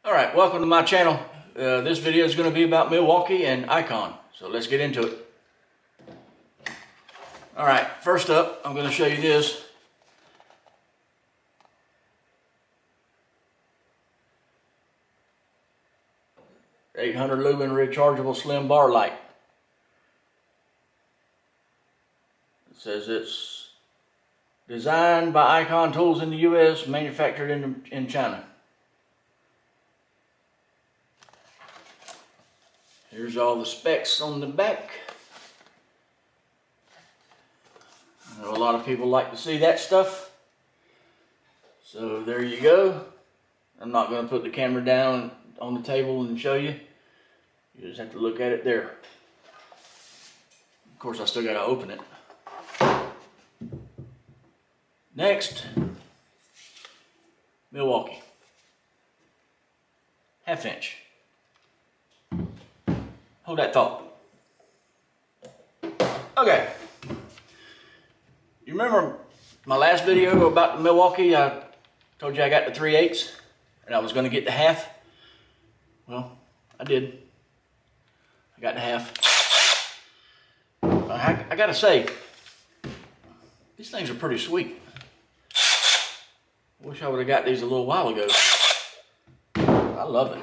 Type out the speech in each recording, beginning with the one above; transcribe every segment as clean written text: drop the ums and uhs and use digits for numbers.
Alright, welcome to my channel. This video is going to be about Milwaukee and Icon, so let's get into it. Alright, first up, I'm going to show you this. $800 lumen rechargeable slim bar light. It says it's designed by Icon Tools in the US, manufactured in China. Here's all the specs on the back. I know a lot of people like to see that stuff. So there you go. I'm not going to put the camera down on the table and show you. You just have to look at it there. Of course, I still got to open it. Next, Milwaukee. 1/2 inch. Hold that thought. Okay. You remember my last video about the Milwaukee? I told you I got the 3/8 and I was going to get the 1/2. Well, I did. I got the 1/2. I gotta say, these things are pretty sweet. Wish I would have got these a little while ago. I love it.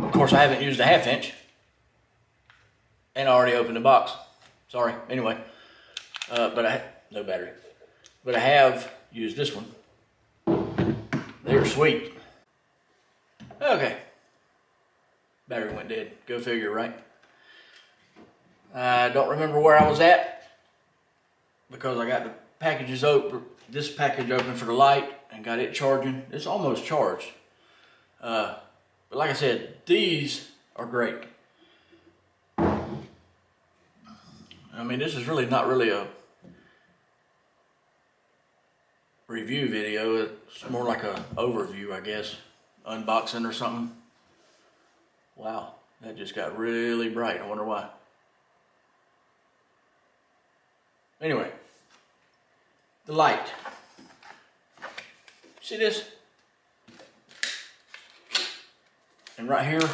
Of course, I haven't used the 1/2 inch. And I already opened the box. Sorry. Anyway, no battery. But I have used this one. They're sweet. Okay. Battery went dead. Go figure, right? I don't remember where I was at because I got the packages open. This package open for the light and got it charging. It's almost charged. But like I said, these are great. I mean, this is really not really a review video. It's more like an overview, I guess. Unboxing or something. Wow, that just got really bright. I wonder why. Anyway, the light. See this? And right here,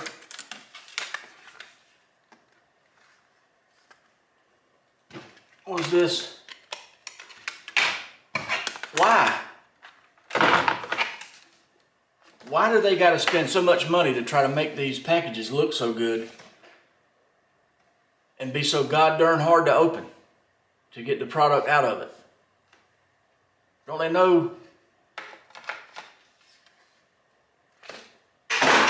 what is this? Why? Why do they got to spend so much money to try to make these packages look so good and be so god-darn hard to open to get the product out of it? Don't they know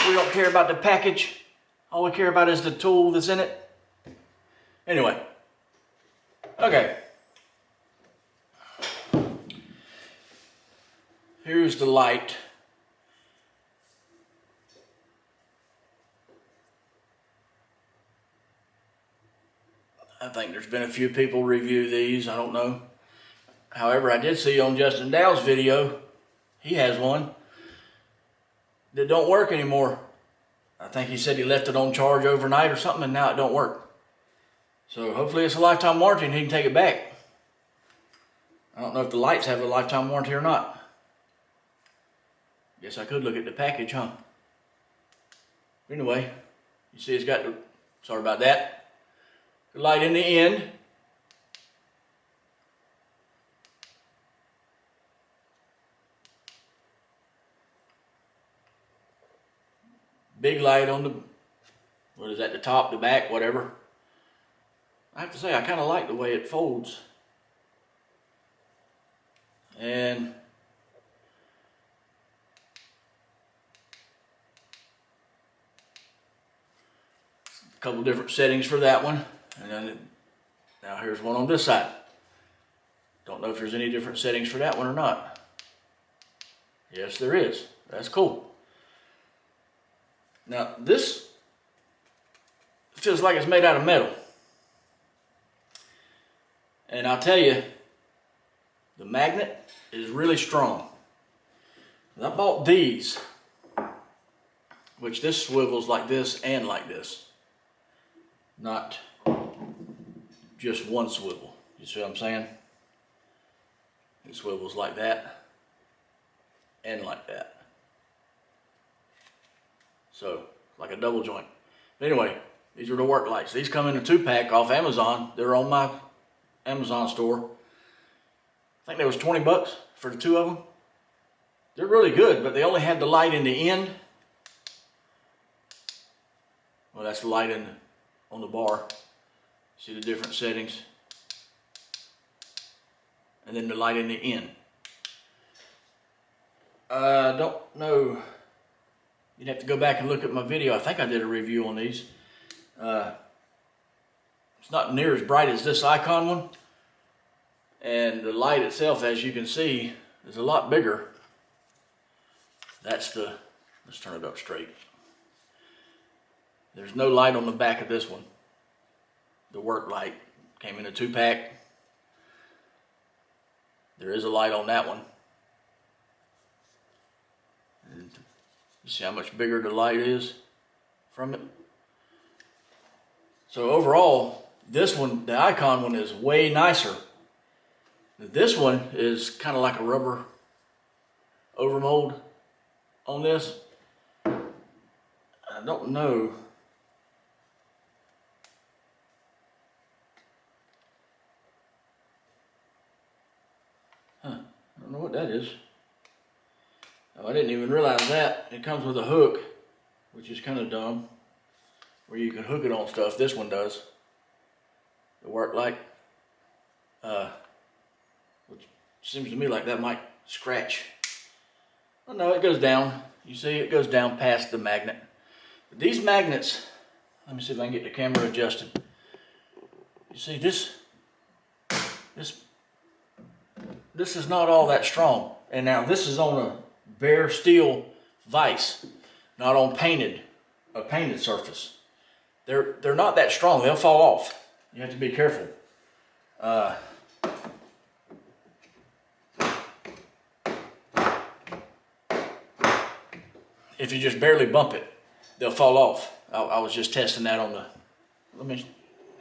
we don't care about the package? All we care about is the tool that's in it. Anyway. Okay. Here's the light. I think there's been a few people review these. I don't know. However, I did see on Justin Dow's video, he has one that don't work anymore. I think he said he left it on charge overnight or something and now it don't work. So hopefully it's a lifetime warranty and he can take it back. I don't know if the lights have a lifetime warranty or not. Guess I could look at the package, huh? Anyway, you see it's got the, sorry about that, the light in the end. Big light on the, what is that, the top, the back, whatever. I have to say, I kind of like the way it folds. And a couple different settings for that one. And then now here's one on this side. Don't know if there's any different settings for that one or not. Yes, there is. That's cool. Now this feels like it's made out of metal. And I'll tell you, the magnet is really strong. I bought these, which this swivels like this and like this. Not just one swivel. You see what I'm saying? It swivels like that and like that. So, like a double joint. But anyway, these are the work lights. These come in a 2-pack off Amazon. They're on my Amazon store. I think there was 20 bucks for the 2 of them. They're really good, but they only had the light in the end. Well, that's the light on the bar. See the different settings. And then the light in the end. I don't know. You'd have to go back and look at my video. I think I did a review on these. It's not near as bright as this Icon one. And the light itself, as you can see, is a lot bigger. That's the, let's turn it up straight. There's no light on the back of this one. The work light came in a 2-pack. There is a light on that one. And you see how much bigger the light is from it? So overall, this one, the Icon one, is way nicer. This one is kind of like a rubber overmold on this. I don't know. I don't know what that is. Oh, I didn't even realize that. It comes with a hook, which is kind of dumb, where you can hook it on stuff. This one does. The work light, which seems to me like that might scratch. Oh no, it goes down. You see, it goes down past the magnet. But these magnets, let me see if I can get the camera adjusted. You see, this is not all that strong. And now this is on a bare steel vise, not on a painted surface. They're not that strong. They'll fall off. You have to be careful. If you just barely bump it, they'll fall off. I was just testing that on the,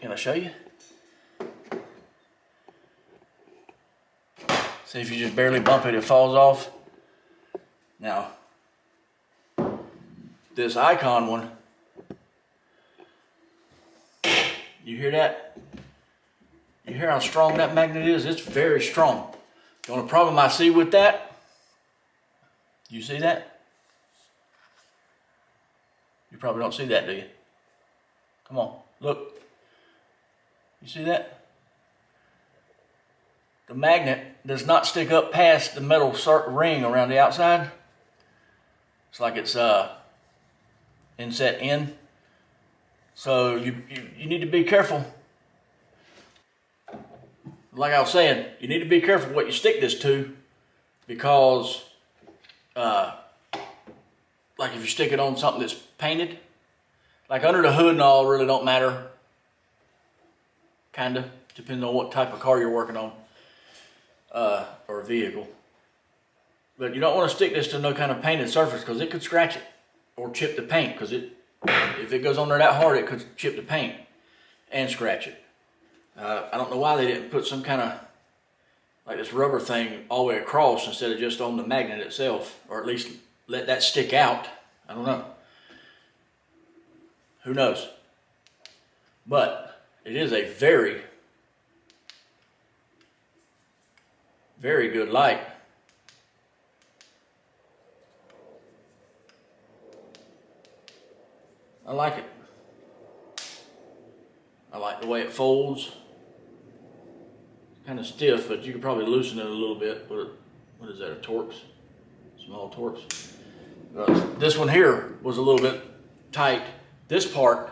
can I show you? See, if you just barely bump it, it falls off. Now, this Icon one, you hear that? You hear how strong that magnet is? It's very strong. The only problem I see with that, you see that? You probably don't see that, do you? Come on, look. You see that? The magnet does not stick up past the metal ring around the outside. It's like it's inset in. So you need to be careful. Like I was saying, you need to be careful what you stick this to, because like if you stick it on something that's painted, like under the hood and all, really don't matter. Kinda, depending on what type of car you're working on, or a vehicle. But you don't want to stick this to no kind of painted surface, because it could scratch it or chip the paint, because if it goes on there that hard, it could chip the paint and scratch it. I don't know why they didn't put some kind of like this rubber thing all the way across instead of just on the magnet itself, or at least let that stick out. I don't know. Who knows? But it is a very, very good light. I like it. I like the way it folds. Kind of stiff, but you could probably loosen it a little bit. What is that, a Torx? Small Torx. This one here was a little bit tight. This part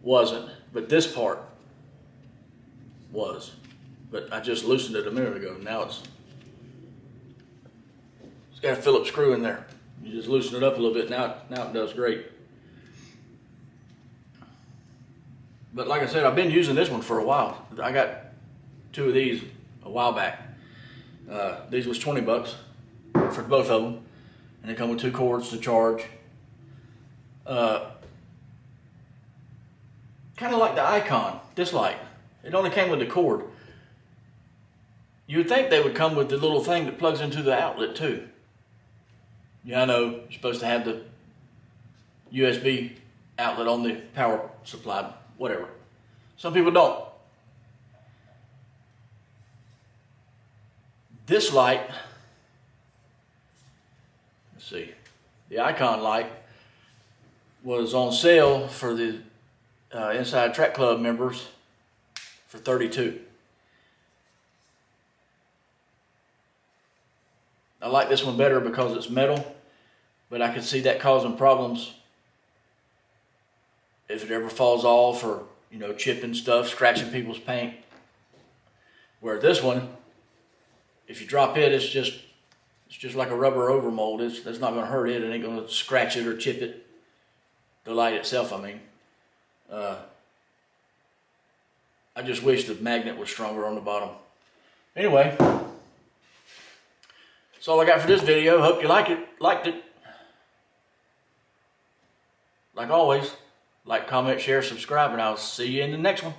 wasn't, but this part was. But I just loosened it a minute ago. Now it's got a Phillips screw in there. You just loosen it up a little bit. Now it does great. But like I said, I've been using this one for a while. I got 2 of these a while back. These was 20 bucks for both of them. And they come with 2 cords to charge. Kind of like the Icon, this light. It only came with the cord. You would think they would come with the little thing that plugs into the outlet too. Yeah, I know, you're supposed to have the USB outlet on the power supply, whatever. Some people don't. This light, let's see, the icon light was on sale for the Inside Track Club members for $32. I like this one better because it's metal, but I could see that causing problems if it ever falls off, or, you know, chipping stuff, scratching people's paint. Where this one, if you drop it, it's just like a rubber overmold. That's not going to hurt it. It ain't going to scratch it or chip it. The light itself, I mean. I just wish the magnet was stronger on the bottom. Anyway, that's all I got for this video. Hope you liked it. Like always, like, comment, share, subscribe, and I'll see you in the next one.